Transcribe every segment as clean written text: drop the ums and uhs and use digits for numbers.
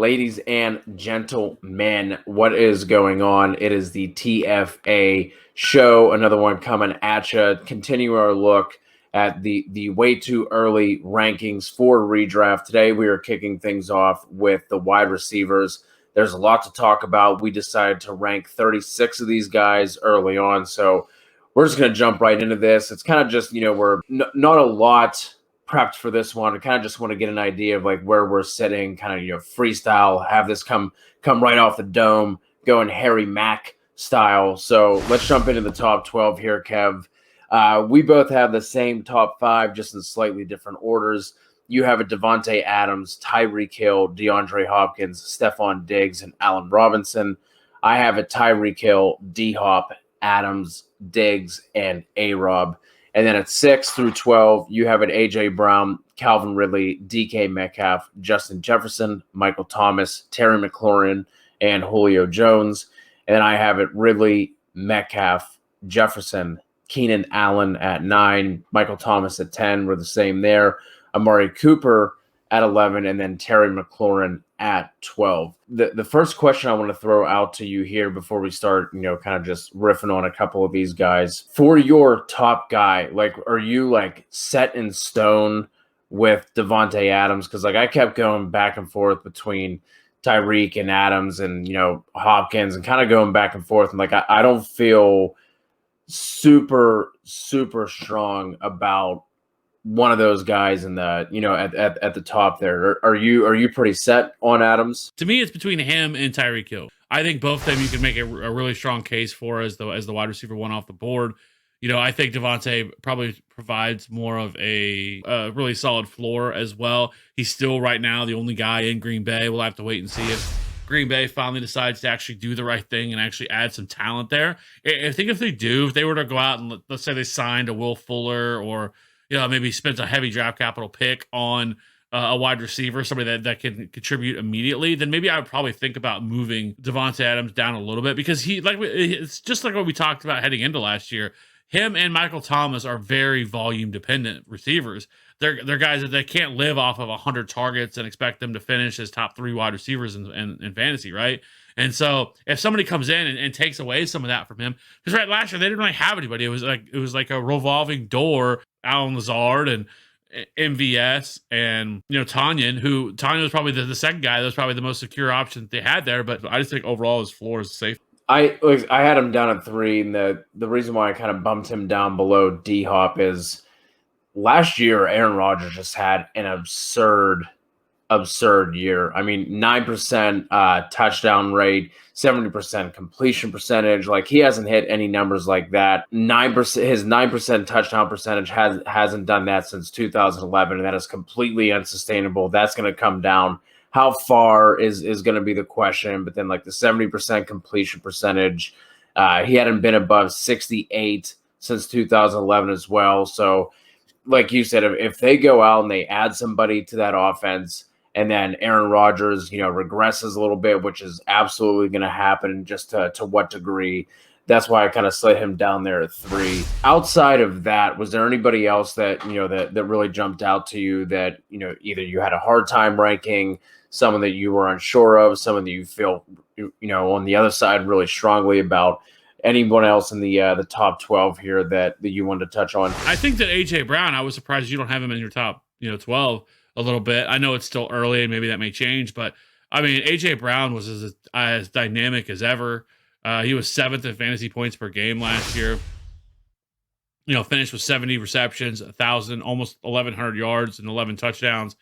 Ladies and gentlemen, what is going on? It is the TFA show, another one coming at you. Continue our look at the way too early rankings for redraft. Today, we are kicking things off with the wide receivers. There's a lot to talk about. We decided to rank 36 of these guys early on, so we're just going to jump right into this. It's kind of just, we're not a lot prepped for this one. I kind of just want to get an idea of like where we're sitting, kind of, freestyle, have this come right off the dome, going Harry Mack style. So let's jump into the top 12 here, Kev. We both have the same top 5, just in slightly different orders. You have a Devontae Adams, Tyreek Hill, DeAndre Hopkins, Stephon Diggs, and Allen Robinson. I have a Tyreek Hill, D-Hop, Adams, Diggs, and A-Rob. And then at 6 through 12, you have an A.J. Brown, Calvin Ridley, DK Metcalf, Justin Jefferson, Michael Thomas, Terry McLaurin, and Julio Jones. And then I have it Ridley, Metcalf, Jefferson, Keenan Allen at 9, Michael Thomas at 10. We're the same there. Amari Cooper at 11, and then Terry McLaurin at 12. The first question I want to throw out to you here before we start, kind of just riffing on a couple of these guys. For your top guy, are you set in stone with Devontae Adams? Because I kept going back and forth between Tyreek and Adams and, Hopkins, and kind of going back and forth. And I don't feel super, super strong about one of those guys in the, at the top there. Are you pretty set on Adams? To me, it's between him and Tyreek Hill. I think both of them you can make a really strong case for as the wide receiver one off the board. I think Devontae probably provides more of a really solid floor as well. He's still right now the only guy in Green Bay. We'll have to wait and see if Green Bay finally decides to actually do the right thing and actually add some talent there. I think if they were to go out and let's say they signed a Will Fuller or maybe spends a heavy draft capital pick on a wide receiver, somebody that can contribute immediately, then maybe I would probably think about moving Devontae Adams down a little bit, because it's just like what we talked about heading into last year. Him and Michael Thomas are very volume dependent receivers. They're guys that they can't live off of 100 targets and expect them to finish as top 3 wide receivers in fantasy, right? And so if somebody comes in and takes away some of that from him, because last year they didn't really have anybody. It was like a revolving door. Alan Lazard and MVS and Tanyan was probably the second guy. That was probably the most secure option that they had there. But I just think overall his floor is safe. I had him down at 3, and the reason why I kind of bumped him down below D-Hop is last year Aaron Rodgers just had an absurd year. I mean, 9% touchdown rate, 70% completion percentage. He hasn't hit any numbers like that. 9%, his 9% touchdown percentage hasn't done that since 2011, and that is completely unsustainable. That's going to come down. How far is going to be the question? But then the 70% completion percentage, he hadn't been above 68 since 2011 as well. So like you said, if they go out and they add somebody to that offense, and then Aaron Rodgers, regresses a little bit, which is absolutely going to happen, just to what degree. That's why I kind of slid him down there at 3. Outside of that, was there anybody else that, that really jumped out to you that, either you had a hard time ranking, someone that you were unsure of, someone that you feel, on the other side really strongly about? Anyone else in the top 12 here that you wanted to touch on? I think that A.J. Brown, I was surprised you don't have him in your top, 12 a little bit. I know it's still early and maybe that may change, but I mean, A.J. Brown was as dynamic as ever. He was 7th in fantasy points per game last year. Finished with 70 receptions, 1,000, almost 1,100 yards and 11 touchdowns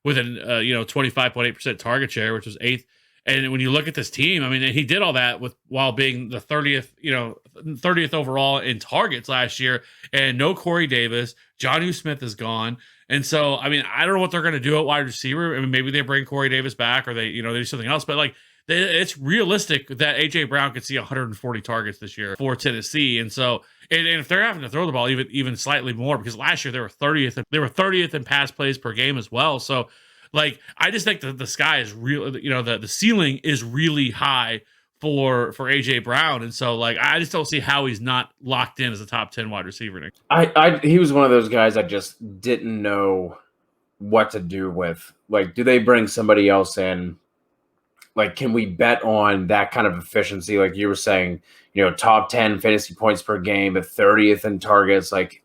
with an 25.8% target share, which was 8th. And when you look at this team, I mean, he did all that while being the 30th overall in targets last year, and no Corey Davis. Jonnu Smith is gone. And so, I mean, I don't know what they're going to do at wide receiver. I mean, maybe they bring Corey Davis back, or they do something else. But it's realistic that A.J. Brown could see 140 targets this year for Tennessee. And so, and if they're having to throw the ball even slightly more, because last year they were 30th in pass plays per game as well. So, I just think that the sky is real. The ceiling is really high for AJ Brown, and so I just don't see how he's not locked in as a top 10 wide receiver. He was one of those guys I just didn't know what to do with. Do they bring somebody else in like, can we bet on that kind of efficiency? Like you were saying, top 10 fantasy points per game, at 30th in targets. Like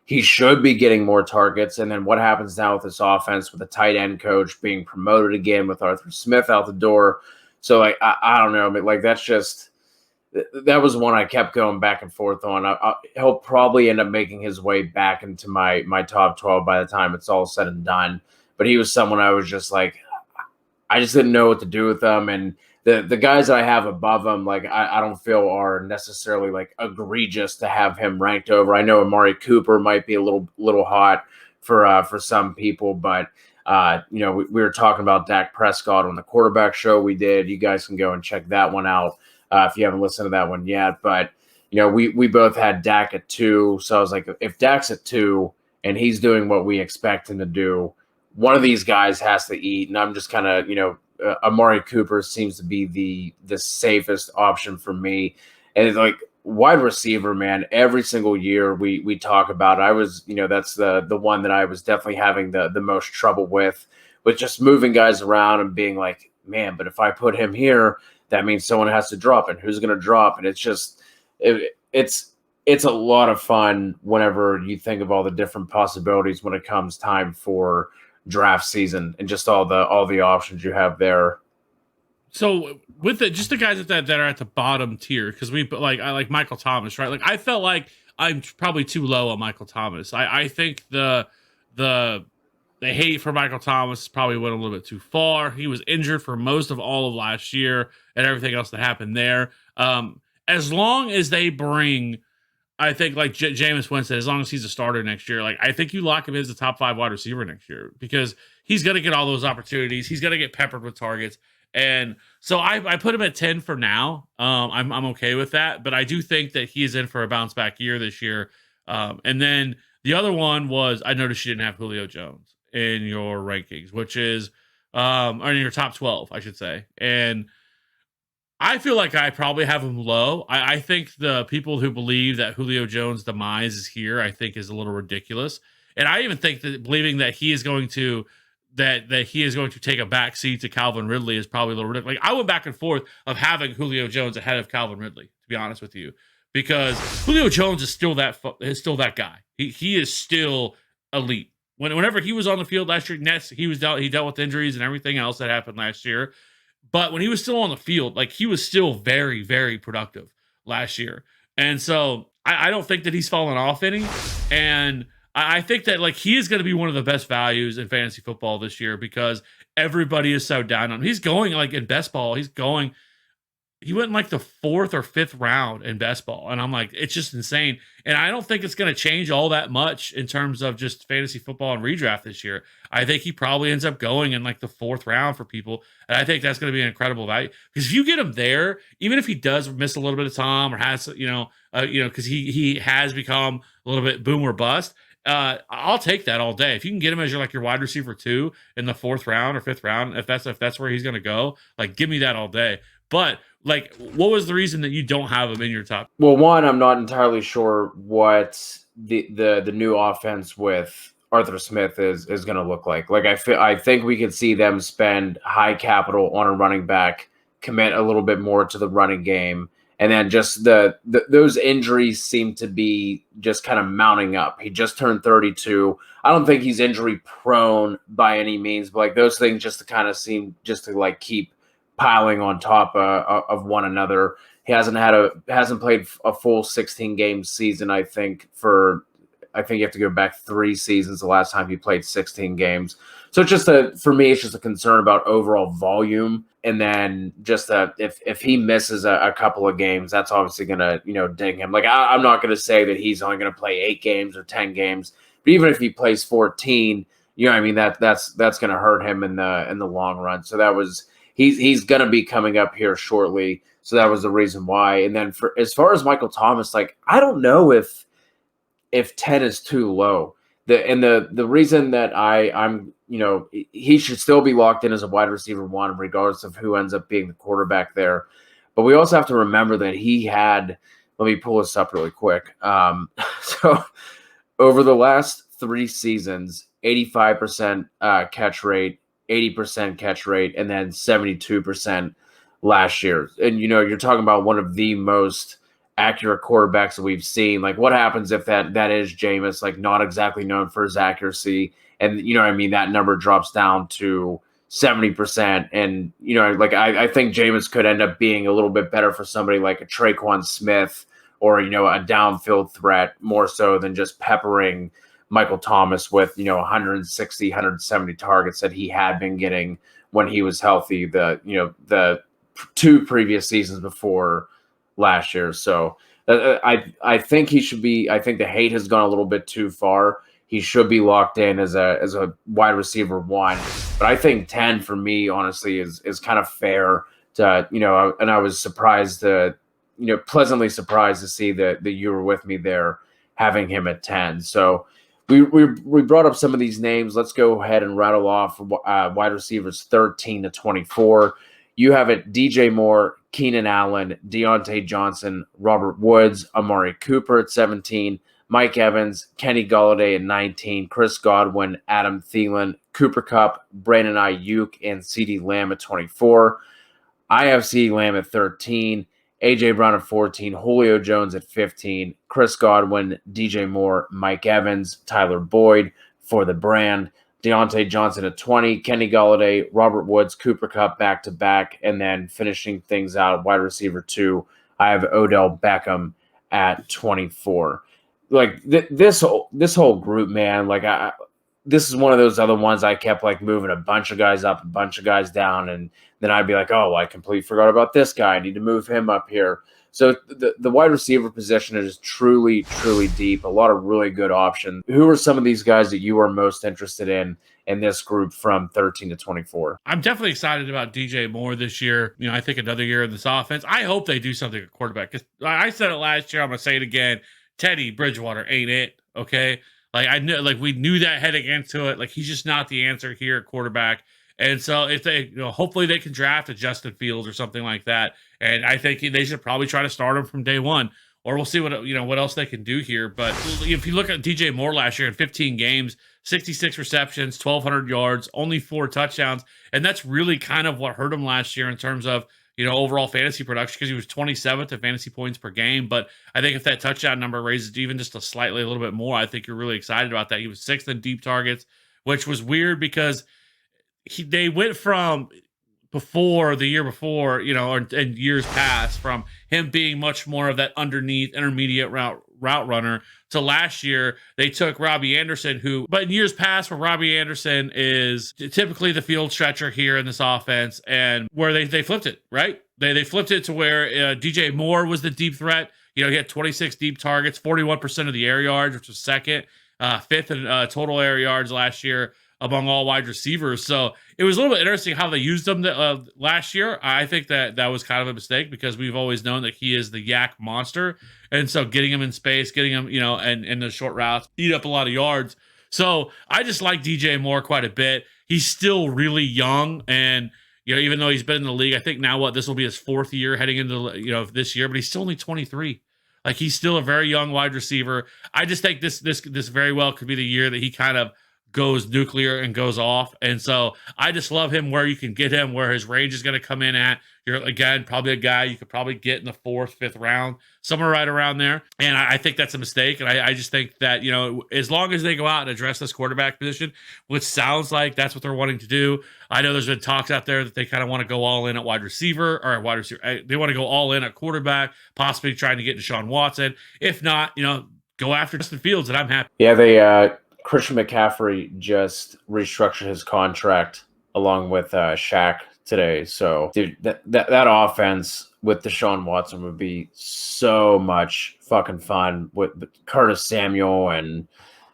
he should be getting more targets. And then what happens now with this offense with the tight end coach being promoted again with Arthur Smith out the door? So like, I don't know, but like, that was one I kept going back and forth on. He'll probably end up making his way back into my top 12 by the time it's all said and done. But he was someone I was just like, I just didn't know what to do with them. And the guys that I have above him, like I don't feel are necessarily like egregious to have him ranked over. I know Amari Cooper might be a little hot for some people, but we were talking about Dak Prescott on the quarterback show we did. You guys can go and check that one out if you haven't listened to that one yet. But we both had Dak at 2, so I was like, if Dak's at 2 and he's doing what we expect him to do, one of these guys has to eat. And I'm just kind of, Amari Cooper seems to be the safest option for me. And it's like wide receiver, man, every single year we talk about it. I was, that's the one that I was definitely having the most trouble with just moving guys around and being like, man, but if I put him here, that means someone has to drop, and who's going to drop? And it's just, it's a lot of fun whenever you think of all the different possibilities when it comes time for draft season and just all the options you have there. So with just the guys that are at the bottom tier, because I like Michael Thomas, right? Like I felt like I'm probably too low on Michael Thomas. I think the hate for Michael Thomas probably went a little bit too far. He was injured for most of all of last year and everything else that happened there. As long as they bring, I think like Jameis Winston, as long as he's a starter next year, like I think you lock him as a top 5 wide receiver next year because he's going to get all those opportunities. He's going to get peppered with targets. And so I put him at 10 for now. I'm okay with that, but I do think that he is in for a bounce back year this year. And then the other one was, I noticed you didn't have Julio Jones in your rankings, which is, or in your top 12, I should say. And I feel like I probably have him low. I think the people who believe that Julio Jones' demise is here, I think is a little ridiculous. And I even think that believing that he is going to take a back seat to Calvin Ridley is probably a little ridiculous. Like I went back and forth of having Julio Jones ahead of Calvin Ridley, to be honest with you, because Julio Jones is still that guy. He is still elite. Whenever he was on the field last year, Nets, he dealt with injuries and everything else that happened last year. But when he was still on the field, like he was still very, very productive last year. And so I don't think that he's fallen off any. And I think that like he is going to be one of the best values in fantasy football this year because everybody is so down on him. He's going like in best ball. He went in like the 4th or 5th round in best ball. And I'm like, it's just insane. And I don't think it's going to change all that much in terms of just fantasy football and redraft this year. I think he probably ends up going in like the 4th round for people. And I think that's going to be an incredible value because if you get him there, even if he does miss a little bit of time or has, because he has become a little bit boom or bust, I'll take that all day. If you can get him as your wide receiver 2 in the 4th round or 5th round, if that's where he's going to go, like give me that all day. But like, what was the reason that you don't have him in your top? Well, one, I'm not entirely sure what the new offense with Arthur Smith is going to look like. Like, I think we could see them spend high capital on a running back, commit a little bit more to the running game, and then just those injuries seem to be just kind of mounting up. He just turned 32. I don't think he's injury prone by any means, but like those things just to kind of seem just to like keep piling on top of one another. He hasn't played a full 16 game season. I think you have to go back 3 seasons the last time he played 16 games. So for me, it's just a concern about overall volume. And then just if he misses a couple of games, that's obviously going to, ding him. Like I'm not going to say that he's only going to play 8 games or 10 games, but even if he plays 14, that's going to hurt him in the long run. So he's going to be coming up here shortly. So that was the reason why. And then as far as Michael Thomas, like, I don't know if 10 is too low. The reason that I'm, he should still be locked in as a wide receiver 1, regardless of who ends up being the quarterback there. But we also have to remember that he had, let me pull this up really quick. So over the last 3 seasons, 85% catch rate, 80% catch rate, and then 72% last year. And, you're talking about one of the most accurate quarterbacks that we've seen. Like, what happens if that is Jameis, like, not exactly known for his accuracy, and that number drops down to 70%. And like, I think Jameis could end up being a little bit better for somebody like a Traquan Smith, or a downfield threat, more so than just peppering Michael Thomas with 160, 170 targets that he had been getting when he was healthy the 2 previous seasons before last year. So I think he should be. I think the hate has gone a little bit too far. He should be locked in as a wide receiver 1. But I think 10 for me, honestly, is kind of fair to, and I was surprised to, pleasantly surprised to see that you were with me there, having him at 10. So we brought up some of these names. Let's go ahead and rattle off wide receivers 13 to 24. You have it: DJ Moore, Keenan Allen, Deontay Johnson, Robert Woods, Amari Cooper at 17, Mike Evans, Kenny Golladay at 19, Chris Godwin, Adam Thielen, Cooper Kupp, Brandon Ayuk, and CeeDee Lamb at 24. I have CeeDee Lamb at 13, AJ Brown at 14, Julio Jones at 15, Chris Godwin, DJ Moore, Mike Evans, Tyler Boyd for the brand, Deontay Johnson at 20, Kenny Golladay, Robert Woods, Cooper Kupp back-to-back, and then finishing things out, wide receiver 2, I have Odell Beckham at 24. Like, this whole group, man, like, this is one of those other ones I kept, like, moving a bunch of guys up, a bunch of guys down, and then I'd be like, oh, I completely forgot about this guy. I need to move him up here. So the wide receiver position is truly, truly deep. A lot of really good options. Who are some of these guys that you are most interested in this group from 13 to 24? I'm definitely excited about DJ Moore this year. I think another year in this offense. I hope they do something at quarterback, because I said it last year. I'm going to say it again. Teddy Bridgewater ain't it, okay? We knew that heading into it. Like, he's just not the answer here at quarterback. And so if they, hopefully they can draft a Justin Fields or something like that. And I think they should probably try to start him from day one, or we'll see what else they can do here. But if you look at DJ Moore last year in 15 games, 66 receptions, 1,200 yards, only 4 touchdowns. And that's really kind of what hurt him last year in terms of, overall fantasy production, because he was 27th in fantasy points per game. But I think if that touchdown number raises even just a little bit more, I think you're really excited about that. He was 6th in deep targets, which was weird because they went from the year before, and years past, from him being much more of that underneath intermediate route runner, to last year they took Robbie Anderson, but in years past, where Robbie Anderson is typically the field stretcher here in this offense, and where they flipped it, right? They flipped it to where DJ Moore was the deep threat. He had 26 deep targets, 41% of the air yards, which was second, 5th in total air yards last year among all wide receivers. So it was a little bit interesting how they used him last year. I think that was kind of a mistake, because we've always known that he is the yak monster. And so getting him in space, getting him, and in the short routes, eat up a lot of yards. So I just like DJ Moore quite a bit. He's still really young, and even though he's been in the league, I think now this will be his 4th year heading into this year, but he's still only 23. Like, he's still a very young wide receiver. I just think this very well could be the year that he kind of goes nuclear and goes off. And so I just love him where you can get him, where his range is going to come in at. You're, again, probably a guy you could probably get in the 4th, 5th round, somewhere right around there. And I think that's a mistake. And I just think that, as long as they go out and address this quarterback position, which sounds like that's what they're wanting to do. I know there's been talks out there that they kind of want to go all in at wide receiver. They want to go all in at quarterback, possibly trying to get Deshaun Watson. If not, go after Justin Fields, and I'm happy. Yeah, Christian McCaffrey just restructured his contract along with Shaq today. So, dude, that offense with Deshaun Watson would be so much fucking fun with Curtis Samuel, and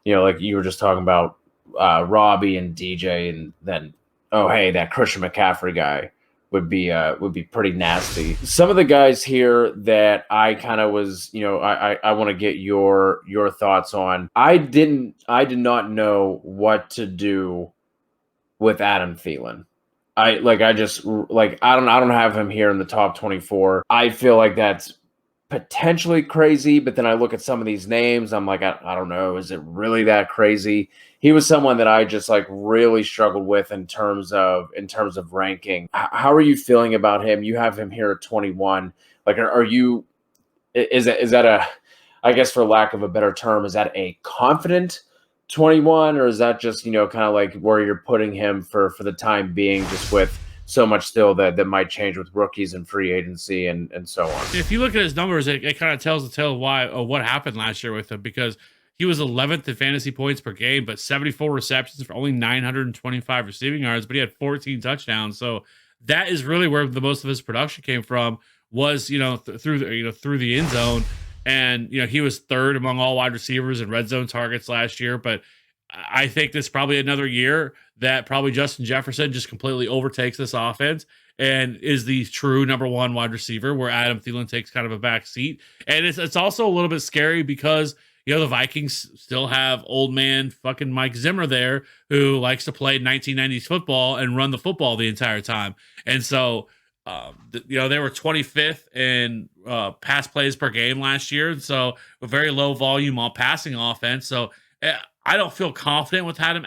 like you were just talking about, Robbie and DJ, and then that Christian McCaffrey guy would be pretty nasty. Some of the guys here that I kind of was, I want to get your thoughts on. I did not know what to do with Adam Thielen. I don't have him here in the top 24. I feel like that's potentially crazy, but then I look at some of these names, I'm like, I don't know, is it really that crazy? He was someone that I just like really struggled with in terms of ranking. How are you feeling about him? You have him here at 21. Like, are you is that a, I guess for lack of a better term, is that a confident 21, or is that just, kind of like where you're putting him for the time being, just with so much still that might change with rookies and free agency and so on? If you look at his numbers, it kind of tells the tale of why or what happened last year with him, because he was 11th in fantasy points per game, but 74 receptions for only 925 receiving yards, but he had 14 touchdowns. So that is really where the most of his production came from, was through the end zone. And he was third among all wide receivers in red zone targets last year. But I think this is probably another year that probably Justin Jefferson just completely overtakes this offense and is the true number one wide receiver, where Adam Thielen takes kind of a back seat. And it's also a little bit scary because the Vikings still have old man fucking Mike Zimmer there, who likes to play 1990s football and run the football the entire time. And so they were 25th in pass plays per game last year, and so a very low volume on passing offense. So I don't feel confident with having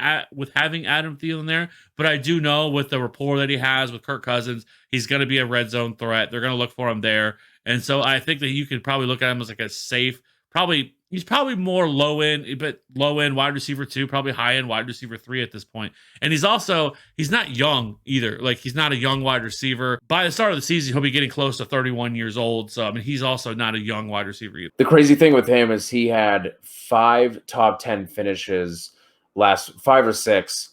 Adam Thielen there, but I do know with the rapport that he has with Kirk Cousins, he's going to be a red zone threat. They're going to look for him there, and so I think that you could probably look at him as like a safe. He's probably more low end, but low end wide receiver 2, probably high end wide receiver 3 at this point. And he's not young either. Like, he's not a young wide receiver. By the start of the season, he'll be getting close to 31 years old. So, I mean, he's also not a young wide receiver either. The crazy thing with him is he had 5 top 10 finishes, last 5 or 6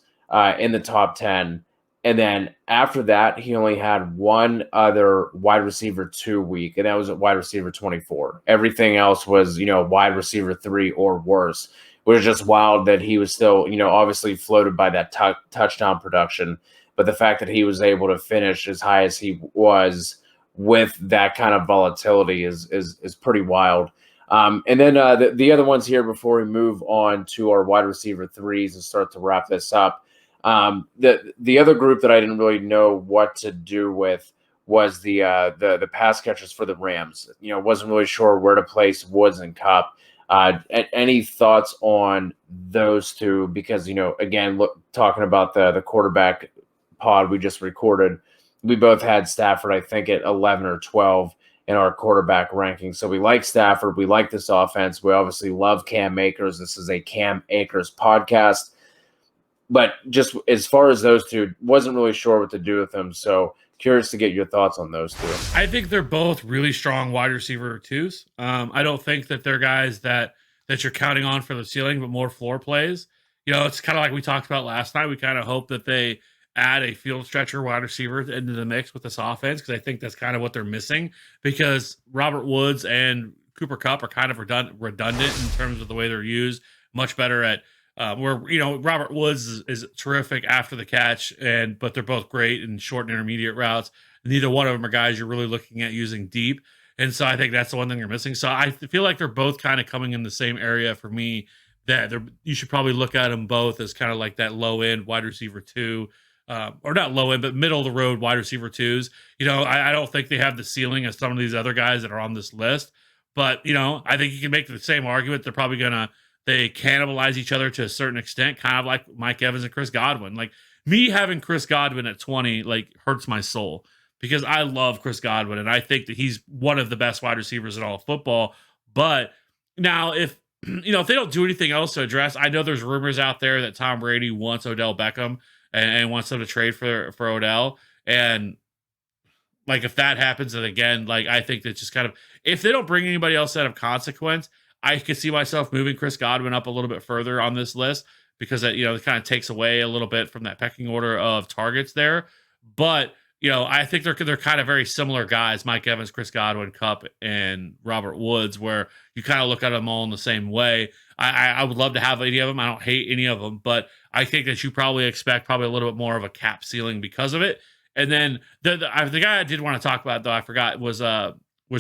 in the top 10. And then after that, he only had one other wide receiver 2 week, and that was at wide receiver 24. Everything else was, wide receiver 3 or worse, which is just wild that he was still, obviously floated by that touchdown production. But the fact that he was able to finish as high as he was with that kind of volatility is pretty wild. And then the other ones here before we move on to our wide receiver 3s and start to wrap this up. The other group that I didn't really know what to do with was the pass catchers for the Rams. Wasn't really sure where to place Woods and Kupp. Any thoughts on those two? Because again, talking about the quarterback pod we just recorded, we both had Stafford, I think, at 11 or 12 in our quarterback ranking. So we like Stafford. We like this offense. We obviously love Cam Akers. This is a Cam Akers podcast. But just as far as those two, wasn't really sure what to do with them. So curious to get your thoughts on those two. I think they're both really strong wide receiver 2s. I don't think that they're guys that you're counting on for the ceiling, but more floor plays. It's kind of like we talked about last night. We kind of hope that they add a field stretcher wide receiver into the mix with this offense, because I think that's kind of what they're missing, because Robert Woods and Cooper Kupp are kind of redundant in terms of the way they're used. Much better at where Robert Woods is terrific after the catch, but they're both great in short and intermediate routes. Neither one of them are guys you're really looking at using deep, and so I think that's the one thing you're missing. So I feel like they're both kind of coming in the same area for me. That you should probably look at them both as kind of like that low end wide receiver 2, or not low end, but middle of the road wide receiver 2s. I don't think they have the ceiling as some of these other guys that are on this list, but I think you can make the same argument. They're probably they cannibalize each other to a certain extent, kind of like Mike Evans and Chris Godwin. Like, me having Chris Godwin at 20, like, hurts my soul, because I love Chris Godwin and I think that he's one of the best wide receivers in all of football. But now, if they don't do anything else to address, I know there's rumors out there that Tom Brady wants Odell Beckham and wants them to trade for Odell. And like, if that happens, then again, like, I think that just kind of, if they don't bring anybody else out of consequence, I could see myself moving Chris Godwin up a little bit further on this list, because it kind of takes away a little bit from that pecking order of targets there. But I think they're kind of very similar guys: Mike Evans, Chris Godwin, Kupp, and Robert Woods, where you kind of look at them all in the same way. I would love to have any of them. I don't hate any of them, but I think that you probably expect a little bit more of a cap ceiling because of it. And then the guy I did want to talk about, though, I forgot, was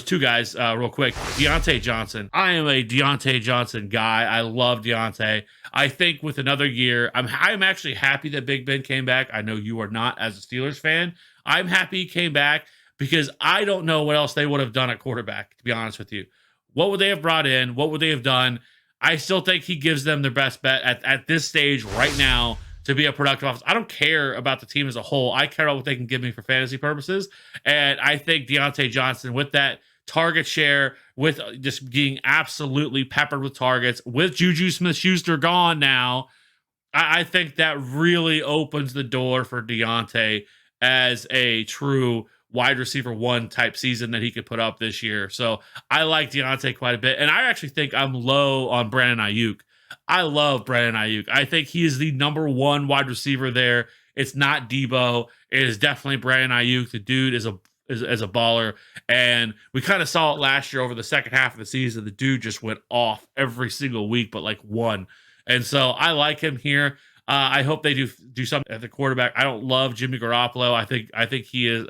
2 guys real quick. Deontay Johnson. I am a Deontay Johnson guy. I love Deontay. I think with another year, I'm actually happy that Big Ben came back. I know you are not, as a Steelers fan. I'm happy he came back, because I don't know what else they would have done at quarterback, to be honest with you. What would they have brought in? What would they have done? I still think he gives them their best bet at this stage right now to be a productive offense. I don't care about the team as a whole. I care about what they can give me for fantasy purposes. And I think Deontay Johnson, with that target share, with just being absolutely peppered with targets, with Juju Smith-Schuster gone now, I think that really opens the door for Deontay as a true wide receiver one type season that he could put up this year. So I like Deontay quite a bit. And I actually think I'm low on Brandon Ayuk. I love Brandon Ayuk. I think he is the number one wide receiver there. It's not Debo. It is definitely Brandon Ayuk. The dude is a baller. And we kind of saw it last year over the second half of the season. The dude just went off every single week, but like one. And so I like him here. I hope they do something at the quarterback. I don't love Jimmy Garoppolo. I think he is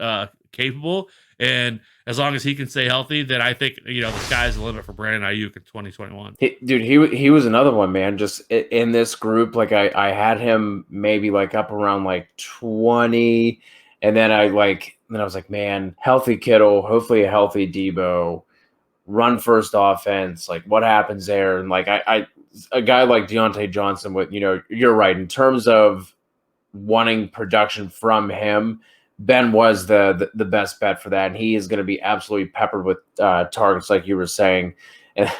capable, and as long as he can stay healthy, then I think the sky's the limit for Brandon Ayuk in 2021. He was another one, man. Just in this group, like I had him maybe like up around like 20, and then I was like, man, healthy Kittle, hopefully a healthy Debo, run first offense. Like what happens there? And like a guy like Deontay Johnson with, you're right. In terms of wanting production from him, Ben was the best bet for that. And he is going to be absolutely peppered with targets, like you were saying. And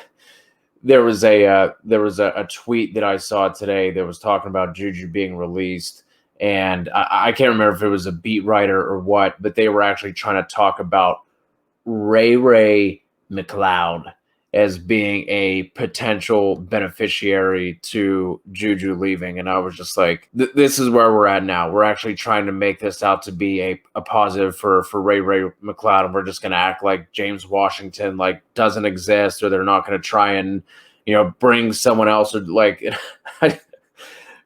there was a tweet that I saw today that was talking about Juju being released. And I can't remember if it was a beat writer or what, but they were actually trying to talk about Ray McLeod as being a potential beneficiary to Juju leaving. And I was just like, this is where we're at now. We're actually trying to make this out to be a positive for Ray McLeod. And we're just going to act like James Washington, like doesn't exist, or they're not going to try and, bring someone else, or like,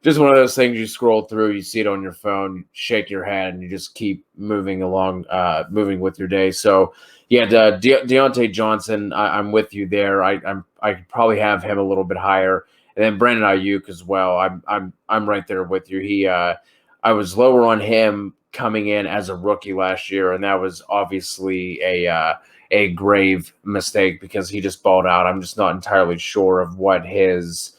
just one of those things you scroll through, you see it on your phone, shake your head, and you just keep moving along, moving with your day. So, yeah, Deontay Johnson, I'm with you there. I could probably have him a little bit higher, and then Brandon Ayuk as well. I'm right there with you. I was lower on him coming in as a rookie last year, and that was obviously a grave mistake because he just balled out. I'm just not entirely sure of what his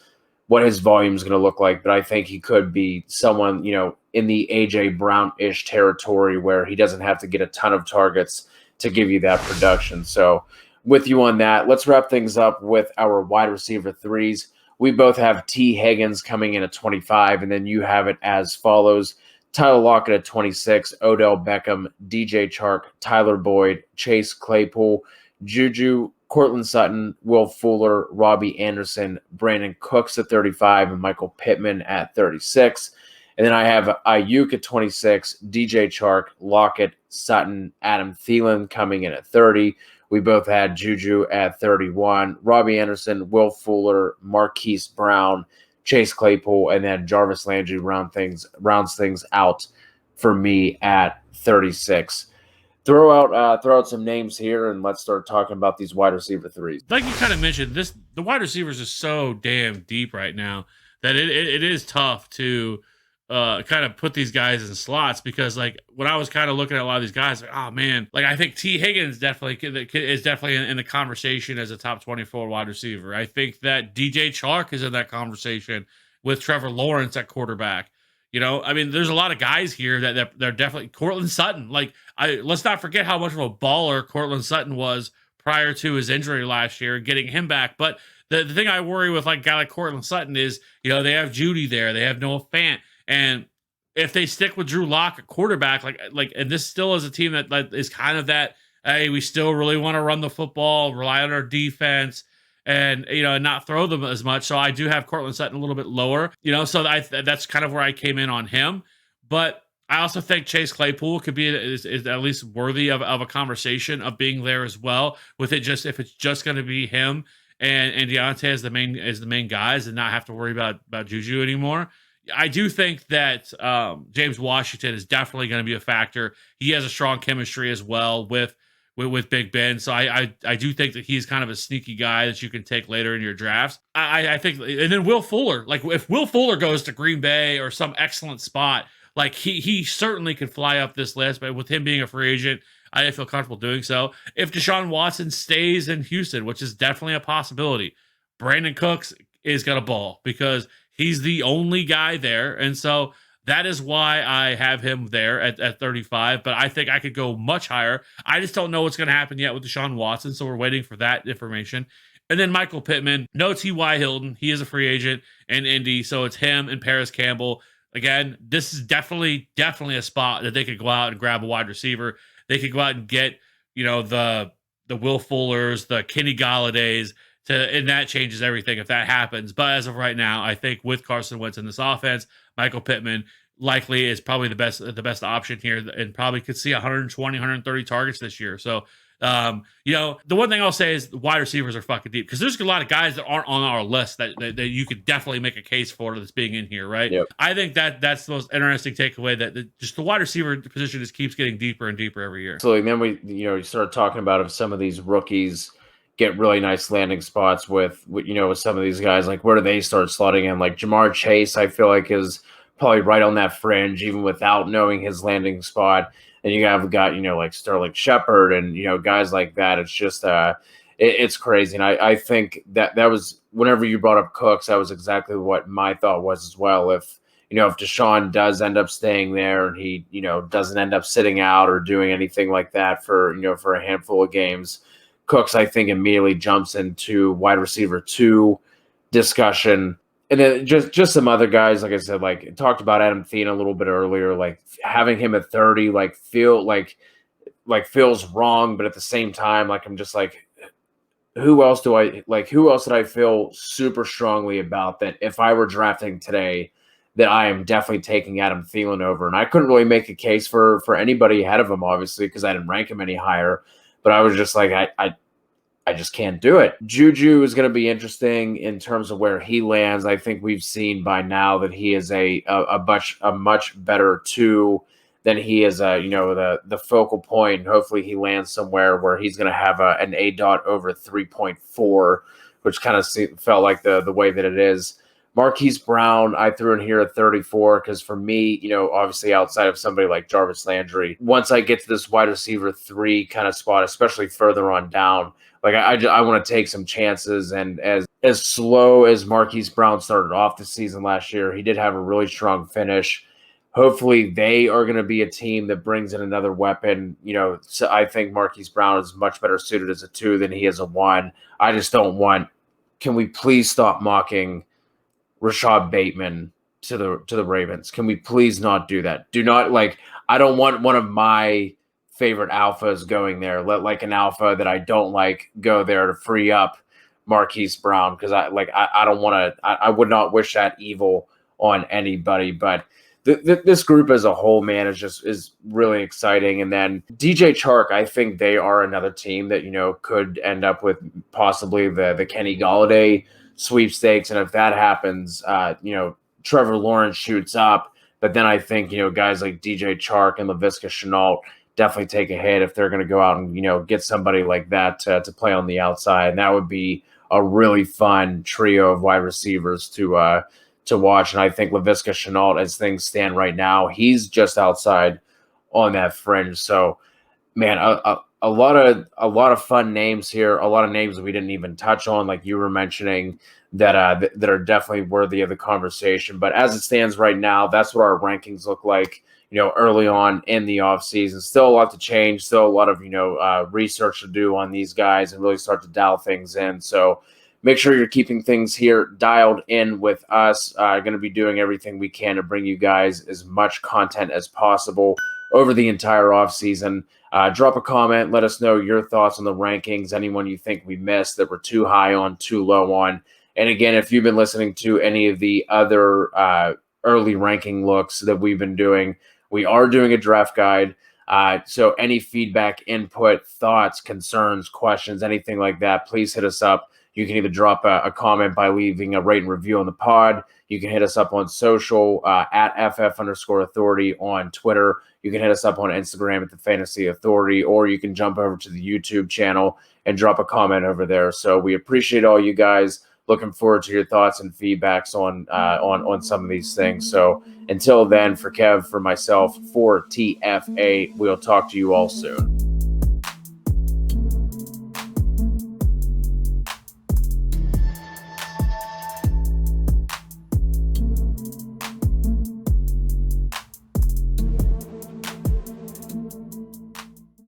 volume is going to look like, but I think he could be someone, in the AJ Brown-ish territory where he doesn't have to get a ton of targets to give you that production. So with you on that, let's wrap things up with our wide receiver threes. We both have T. Higgins coming in at 25, and then you have it as follows: Tyler Lockett at 26, Odell Beckham, DJ Chark, Tyler Boyd, Chase Claypool, Juju, Cortland Sutton, Will Fuller, Robbie Anderson, Brandon Cooks at 35, and Michael Pittman at 36. And then I have Ayuk at 26, DJ Chark, Lockett, Sutton, Adam Thielen coming in at 30. We both had Juju at 31, Robbie Anderson, Will Fuller, Marquise Brown, Chase Claypool, and then Jarvis Landry rounds things out for me at 36. Throw out some names here, and let's start talking about these wide receiver threes. Like you kind of mentioned, the wide receivers are so damn deep right now that it is tough to kind of put these guys in slots, because like when I was kind of looking at a lot of these guys, like, oh man, like I think T. Higgins is definitely in the conversation as a top 24 wide receiver. I think that DJ Chark is in that conversation with Trevor Lawrence at quarterback. I mean, there's a lot of guys here that they're definitely Cortland Sutton. Like, let's not forget how much of a baller Cortland Sutton was prior to his injury last year, getting him back. But the thing I worry with like a guy like Cortland Sutton is, they have Judy there, they have Noah Fant, and if they stick with Drew Lock at quarterback, and this still is a team that is kind of that, hey, we still really want to run the football, rely on our defense, and not throw them as much. So I do have Cortland Sutton a little bit lower, so that's kind of where I came in on him. But I also think Chase Claypool could be is at least worthy of a conversation of being there as well, with it just if it's just going to be him and Deontay as the main guys and not have to worry about Juju anymore. I do think that James Washington is definitely going to be a factor. He has a strong chemistry as well with Big Ben. So I do think that he's kind of a sneaky guy that you can take later in your drafts. I think, and then Will Fuller, like if Will Fuller goes to Green Bay or some excellent spot, like he certainly could fly up this list, but with him being a free agent, I feel comfortable doing so. If Deshaun Watson stays in Houston, which is definitely a possibility, Brandon Cooks is going to ball because he's the only guy there. And so that is why I have him there at 35, but I think I could go much higher. I just don't know what's going to happen yet with Deshaun Watson, so we're waiting for that information. And then Michael Pittman, no T.Y. Hilton. He is a free agent in Indy, so it's him and Paris Campbell. Again, this is definitely a spot that they could go out and grab a wide receiver. They could go out and get, the Will Fullers, the Kenny Galladays, and that changes everything if that happens. But as of right now, I think with Carson Wentz in this offense, Michael Pittman likely is probably the best option here, and probably could see 120, 130 targets this year. So, the one thing I'll say is the wide receivers are fucking deep, because there's a lot of guys that aren't on our list that you could definitely make a case for that's being in here, right? Yep. I think that's the most interesting takeaway, that just the wide receiver position just keeps getting deeper and deeper every year. So then we started talking about if some of these rookies get really nice landing spots with some of these guys, like where do they start slotting in? Like Jamar Chase, I feel like is probably right on that fringe, even without knowing his landing spot. And you have got, like Sterling Shepard and, guys like that. It's just, it's crazy. And I think that was, whenever you brought up Cooks, that was exactly what my thought was as well. If Deshaun does end up staying there and he, doesn't end up sitting out or doing anything like that for a handful of games, Cooks, I think, immediately jumps into wide receiver 2 discussion. And then just some other guys, like I said, like talked about Adam Thielen a little bit earlier, like having him at 30, feels wrong, but at the same time, like I'm just like, who else did I feel super strongly about that if I were drafting today, that I am definitely taking Adam Thielen over? And I couldn't really make a case for anybody ahead of him, obviously, because I didn't rank him any higher. But I was just like, I just can't do it. Juju is going to be interesting in terms of where he lands. I think we've seen by now that he is a much better 2 than he is the focal point. And hopefully he lands somewhere where he's going to have an ADOT over 3.4, which kind of felt like the way that it is. Marquise Brown, I threw in here at 34 because for me, obviously outside of somebody like Jarvis Landry, once I get to this wide receiver 3 kind of spot, especially further on down, like I want to take some chances. And as slow as Marquise Brown started off the season last year, he did have a really strong finish. Hopefully they are going to be a team that brings in another weapon. So I think Marquise Brown is much better suited as a 2 than he is a 1. I just don't want. Can we please stop mocking Rashad Bateman to the Ravens? Can we please not do that? Do not, I don't want one of my favorite alphas going there. Let an alpha that I don't like go there to free up Marquise Brown, because I don't want to. I would not wish that evil on anybody. But this group as a whole, man, is really exciting. And then DJ Chark, I think they are another team that could end up with possibly the Kenny Galladay sweepstakes. And if that happens, Trevor Lawrence shoots up. But then I think guys like DJ Chark and Laviska Shenault definitely take a hit if they're going to go out and get somebody like that to play on the outside. And that would be a really fun trio of wide receivers to watch. And I think Laviska Shenault, as things stand right now, he's just outside on that fringe. So, man, a lot of fun names here. A lot of names that we didn't even touch on, like you were mentioning, that are definitely worthy of the conversation. But as it stands right now, that's what our rankings look like. Early on in the offseason. Still a lot to change. Still a lot of research to do on these guys and really start to dial things in. So make sure you're keeping things here dialed in with us. Going to be doing everything we can to bring you guys as much content as possible over the entire offseason. Drop a comment. Let us know your thoughts on the rankings. Anyone you think we missed that we're too high on, too low on. And again, if you've been listening to any of the other early ranking looks that we've been doing, we are doing a draft guide. So any feedback, input, thoughts, concerns, questions, anything like that, please hit us up. You can either drop a comment by leaving a rate and review on the pod. You can hit us up on social at FF_authority on Twitter. You can hit us up on Instagram at the Fantasy Authority, or you can jump over to the YouTube channel and drop a comment over there. So we appreciate all you guys. Looking forward to your thoughts and feedbacks on some of these things. So until then, for Kev, for myself, for TFA, we'll talk to you all soon.